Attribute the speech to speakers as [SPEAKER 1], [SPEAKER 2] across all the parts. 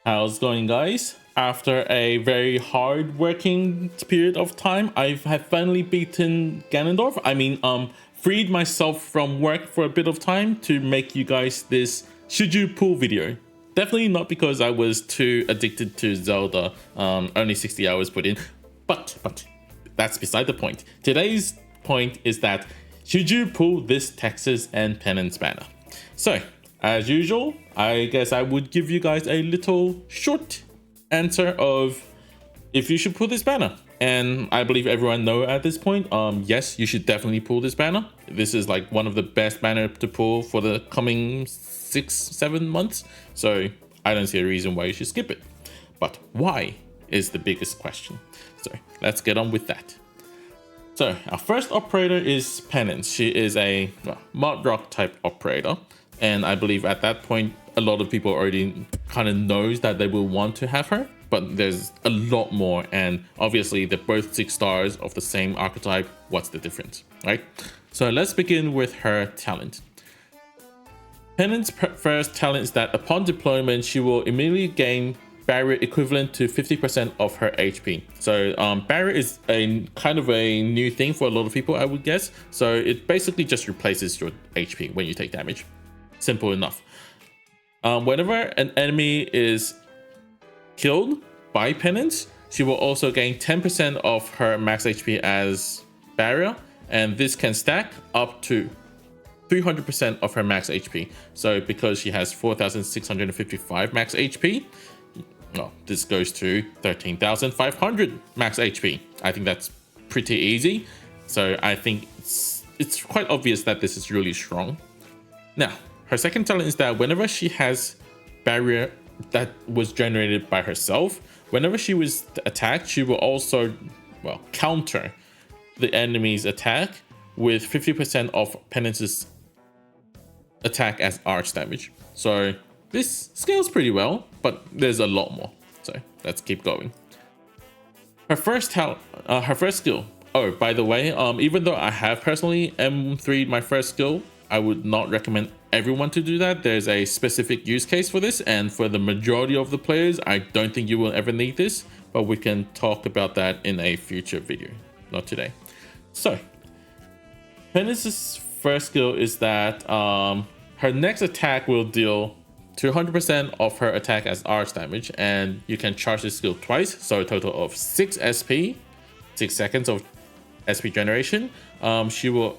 [SPEAKER 1] How's it going, guys? After a very hard working period of time, I have finally beaten Ganondorf. Freed myself from work for a bit of time to make you guys this should you pull video. Definitely not because I was too addicted to Zelda, only 60 hours put in, but that's beside the point. Today's point is that should you pull this Texas and Penance banner? So, as usual, I guess I would give you guys a little short answer of if you should pull this banner. And I believe everyone know at this point, yes, you should definitely pull this banner. This is like one of the best banner to pull for the coming 6-7 months. So I don't see a reason why you should skip it. But why is the biggest question. So let's get on with that. So our first operator is Penance. She is a mod rock type operator. And I believe at that point, a lot of people already kind of knows that they will want to have her, but there's a lot more. And obviously they're both 6 stars of the same archetype. What's the difference, right? So let's begin with her talent. Penance's first talent is that upon deployment, she will immediately gain barrier equivalent to 50% of her HP. So barrier is a kind of a new thing for a lot of people, I would guess. So it basically just replaces your HP when you take damage. Simple enough. Whenever an enemy is killed by Penance, she will also gain 10% of her max HP as barrier, and this can stack up to 300% of her max HP. So because she has 4,655 max HP, well, this goes to 13,500 max HP. I think that's pretty easy. So I think it's quite obvious that this is really strong. Now, her second talent is that whenever she has barrier that was generated by herself, whenever she was attacked, she will also, well, counter the enemy's attack with 50% of Penance's attack as arch damage. So this scales pretty well, but there's a lot more. So let's keep going. Her first skill. Oh, by the way, even though I have personally M3 my first skill, I would not recommend everyone to do that. There's a specific use case for this, and for the majority of the players, I don't think you will ever need this, but we can talk about that in a future video, not today. So, Penance's first skill is that her next attack will deal 200% of her attack as arch damage, and you can charge this skill twice, so a total of 6 SP, 6 seconds of SP generation. She will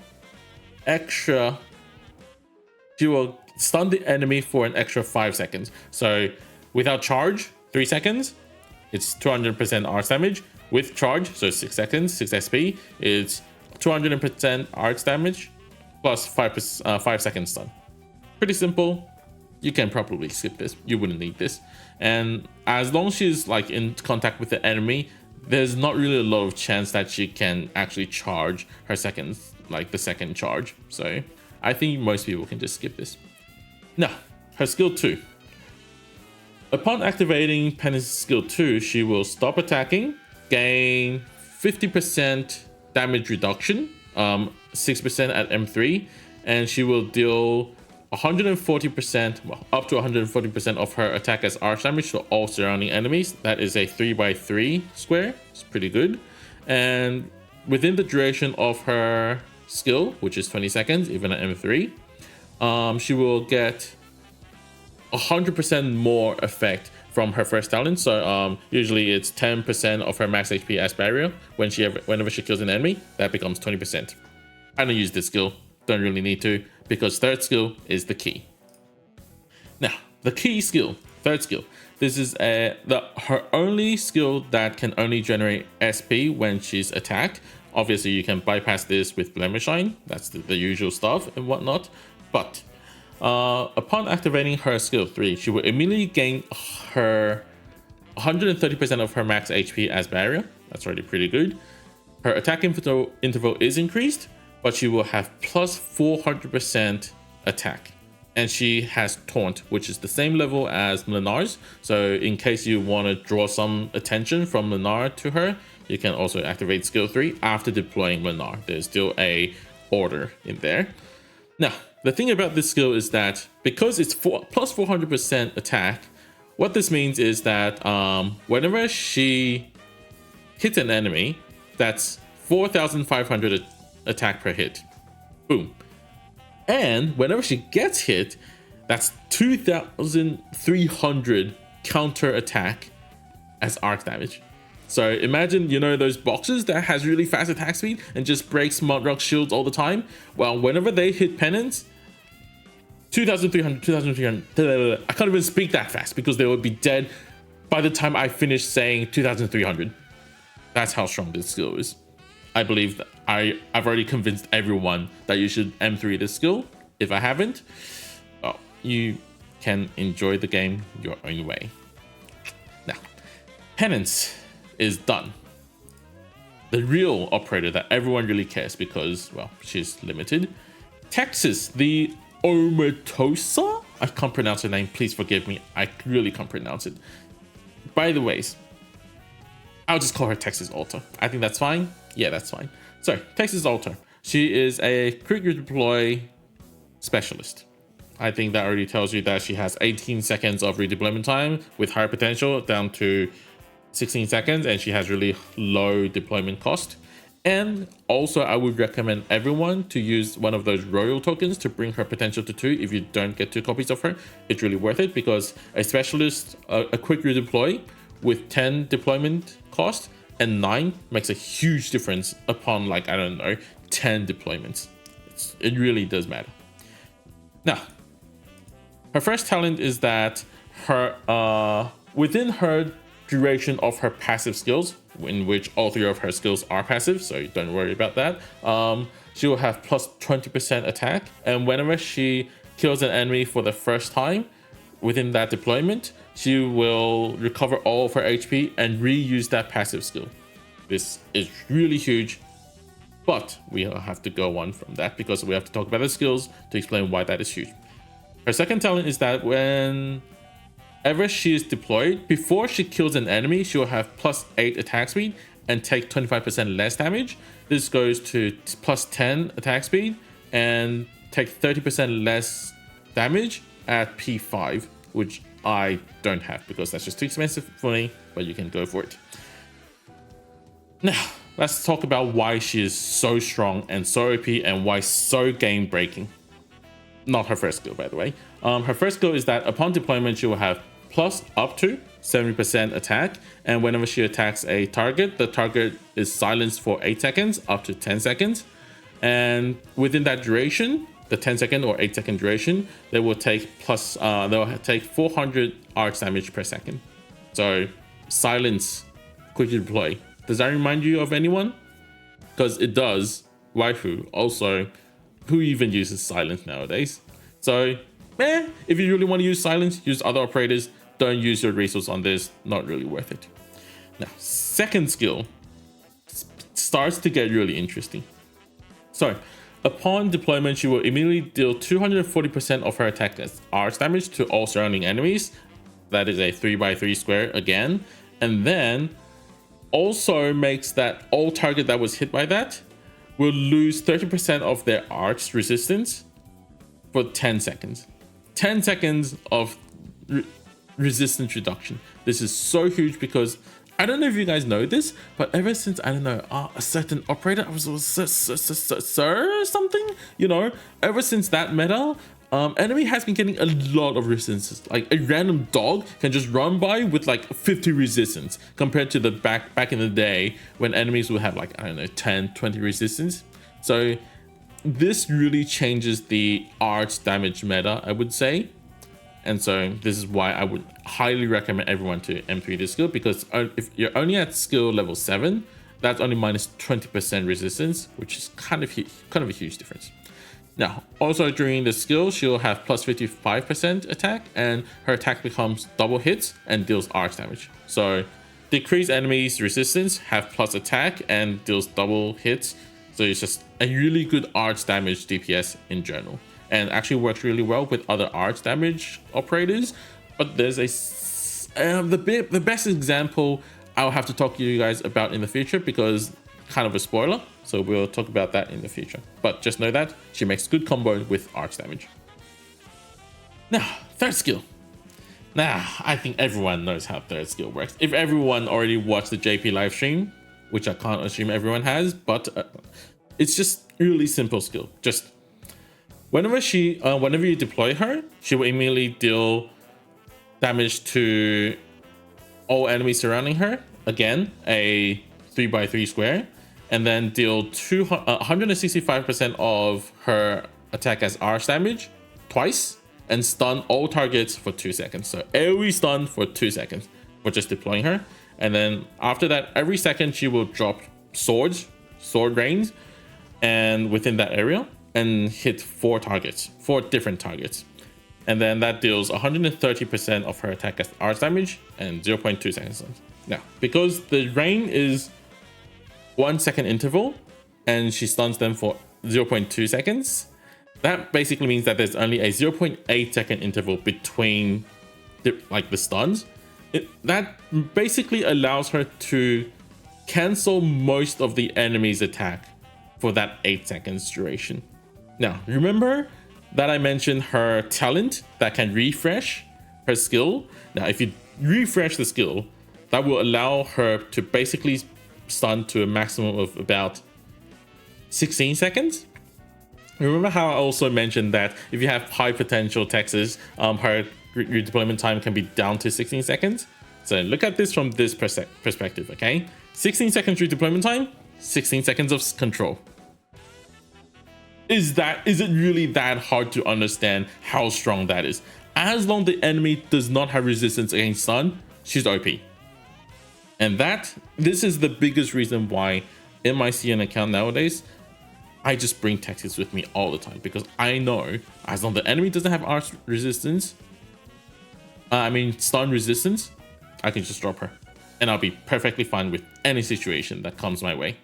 [SPEAKER 1] stun the enemy for an extra 5 seconds. So without charge, 3 seconds, it's 200% arch damage. With charge, so 6 seconds, 6 SP, it's 200% arch damage plus 5 seconds stun. Pretty simple. You can probably skip this. You wouldn't need this. And as long as she's like in contact with the enemy, there's not really a lot of chance that she can actually charge her seconds, like the second charge. So I think most people can just skip this. Now, her skill 2. Upon activating Penance's skill 2, she will stop attacking, gain 50% damage reduction, 6% at M3, and she will deal 140%, well, up to 140% of her attack as arch damage to all surrounding enemies. That is a 3x3 square. It's pretty good. And within the duration of her skill, which is 20 seconds, even at M3, she will get 100% more effect from her first talent. So usually it's 10% of her max HP as barrier. Whenever she kills an enemy, that becomes 20%. I don't use this skill, don't really need to, because third skill is the key. Now, the key skill, third skill. This is her only skill that can only generate SP when she's attacked. Obviously, you can bypass this with Blemish Shine. That's the usual stuff and whatnot. But upon activating her skill 3, she will immediately gain her 130% of her max HP as barrier. That's already pretty good. Her attack interval is increased, but she will have plus 400% attack. And she has Taunt, which is the same level as Lenar's. So in case you want to draw some attention from Lenar to her, you can also activate skill 3 after deploying Lenar. There's still a order in there. Now, the thing about this skill is that because it's plus 400% attack, What this means is that whenever she hits an enemy, that's 4,500 attack per hit. Boom. And whenever she gets hit, that's 2,300 counter attack as arc damage. So imagine, you know, those boxes that has really fast attack speed and just breaks Mudrock shields all the time. Well, whenever they hit Penance, 2,300, I can't even speak that fast because they would be dead by the time I finish saying 2,300. That's how strong this skill is. I believe that I've already convinced everyone that you should M3 this skill. If I haven't, well, you can enjoy the game your own way. Now, Penance is done. The real operator that everyone really cares because, well, she's limited. Texas, the Omatosa? I can't pronounce her name. Please forgive me. I really can't pronounce it. By the ways, I'll just call her Texas Alter. I think that's fine. Yeah, that's fine. So, Texas Alter. She is a quick redeploy specialist. I think that already tells you that she has 18 seconds of redeployment time with higher potential down to 16 seconds, and she has really low deployment cost. And also, I would recommend everyone to use one of those royal tokens to bring her potential to 2 if you don't get 2 copies of her. It's really worth it because a specialist, a quick redeploy with 10 deployment cost and 9 makes a huge difference upon, like, I don't know, 10 deployments. It really does matter. Now, her first talent is that her within her duration of her passive skills, in which all 3 of her skills are passive, so don't worry about that. She will have plus 20% attack, and whenever she kills an enemy for the first time within that deployment, she will recover all of her HP and reuse that passive skill. This is really huge, but we have to go on from that because we have to talk about the skills to explain why that is huge. Her second talent is that whenever she is deployed, before she kills an enemy, she will have plus 8 attack speed and take 25% less damage. This goes to plus 10 attack speed and take 30% less damage at P5, which I don't have because that's just too expensive for me, but you can go for it. Now, let's talk about why she is so strong and so OP and why so game breaking. Not her first skill, by the way. Her first skill is that upon deployment, she will have plus up to 70% attack, and whenever she attacks a target, the target is silenced for 8 seconds up to 10 seconds. And within that duration, the 10-second or 8-second duration, they will take they'll take 400 arch damage per second. So silence, quick deploy. Does that remind you of anyone? Because it does. Waifu also. Who even uses silence nowadays? So, if you really want to use silence, use other operators. Don't use your resource on this. Not really worth it. Now, second skill starts to get really interesting. So, upon deployment, she will immediately deal 240% of her attack as arch damage to all surrounding enemies. That is a 3x3 square again. And then also makes that all target that was hit by that will lose 30% of their arch resistance for 10 seconds. 10 seconds of resistance reduction. This is so huge because I don't know if you guys know this, but ever since, I don't know, a certain operator, I was sir something, you know, ever since that meta, enemy has been getting a lot of resistance. Like a random dog can just run by with like 50 resistance compared to the back in the day when enemies would have like, I don't know, 10, 20 resistance. So this really changes the arch damage meta, I would say. And so this is why I would highly recommend everyone to M3 this skill, because if you're only at skill level 7, that's only minus 20% resistance, which is kind of a huge difference. Now, also during the skill, she'll have plus 55% attack, and her attack becomes double hits and deals arch damage. So decrease enemies resistance, have plus attack, and deals double hits. So it's just a really good arch damage DPS in general, and actually works really well with other arch damage operators. But there's the best example I'll have to talk to you guys about in the future, because kind of a spoiler, so we'll talk about that in the future. But just know that she makes good combo with arch damage. Now, third skill. Nah, I think everyone knows how third skill works. If everyone already watched the JP live stream, which I can't assume everyone has, but it's just really simple skill. Just whenever you deploy her, she will immediately deal damage to all enemies surrounding her. Again, a 3x3 square, and then deal 165% of her attack as arch damage twice, and stun all targets for 2 seconds. So every stun for 2 seconds for just deploying her. And then after that, every second she will drop sword rains, and within that area, and hit 4 different targets. And then that deals 130% of her attack as arch damage and 0.2 seconds. Now, because the rain is 1 second interval and she stuns them for 0.2 seconds, that basically means that there's only a 0.8 second interval between the stuns. That basically allows her to cancel most of the enemy's attack for that 8 seconds duration. Now, remember that I mentioned her talent that can refresh her skill. Now, if you refresh the skill, that will allow her to basically stun to a maximum of about 16 seconds. Remember how I also mentioned that if you have high potential Texas, her redeployment time can be down to 16 seconds. So look at this from this perspective, okay? 16 seconds redeployment time, 16 seconds of control. Is it really that hard to understand how strong that is? As long as the enemy does not have resistance against stun, she's OP. And this is the biggest reason why in my CN account nowadays, I just bring Texas with me all the time, because I know as long as the enemy doesn't have arch resistance, stun resistance, I can just drop her and I'll be perfectly fine with any situation that comes my way.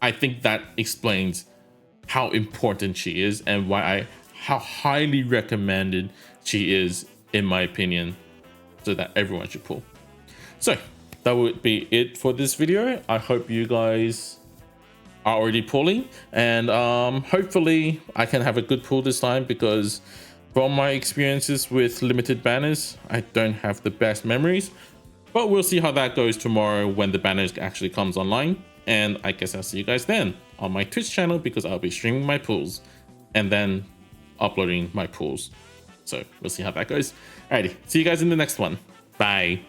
[SPEAKER 1] I think that explains how important she is and how highly recommended she is, in my opinion, so that everyone should pull. So that would be it for this video. I hope you guys are already pulling, and hopefully I can have a good pull this time, because from my experiences with limited banners, I don't have the best memories, but we'll see how that goes tomorrow when the banners actually comes online. And I guess I'll see you guys then on my Twitch channel, because I'll be streaming my pulls and then uploading my pulls. So we'll see how that goes. Alrighty, see you guys in the next one. Bye.